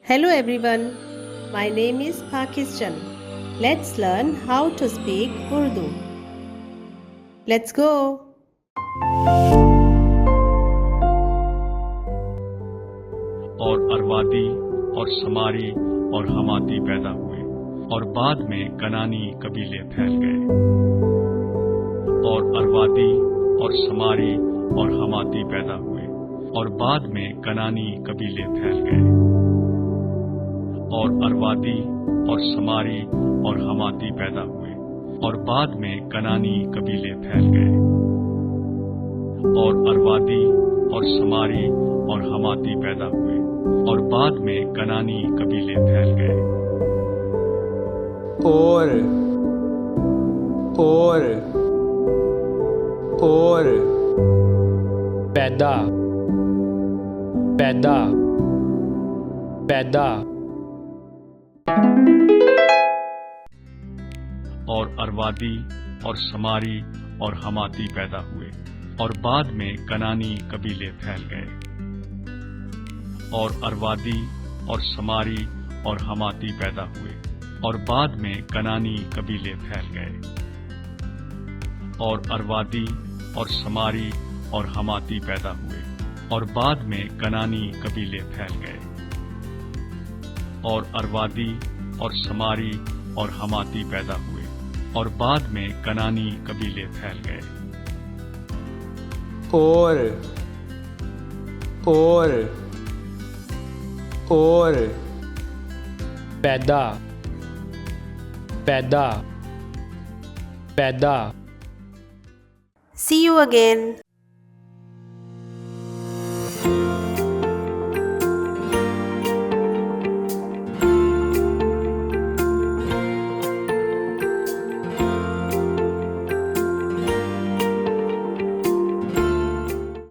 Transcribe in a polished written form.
Hello everyone, my name is Pakistan. Let's learn how to speak Urdu. Let's go. और अरवादी और समारी और हमाती पैदा हुए और बाद में कनानी कबीले फैल गए। और अरवादी और समारी और हमाती पैदा हुए और बाद में कनानी कबीले फैल गए। और अरवादी और समारी और हमाती पैदा हुए और बाद में कनानी कबीले फैल गए। और अरवादी और समारी और हमाती पैदा हुए और बाद में कनानी कबीले फैल गए। और पैदा पैदा पैदा और अरवादी और समारी और हमाती पैदा हुए और बाद में कनानी कबीले फैल गए। और अरवादी और समारी और हमाती पैदा हुए और बाद में कनानी कबीले फैल गए। और अरवादी और समारी और हमाती पैदा हुए और बाद में कनानी कबीले फैल गए। और अरवादी और समारी और हमाती पैदा हुए और बाद में कनानी कबीले फैल गए। और पैदा पैदा पैदा See you again.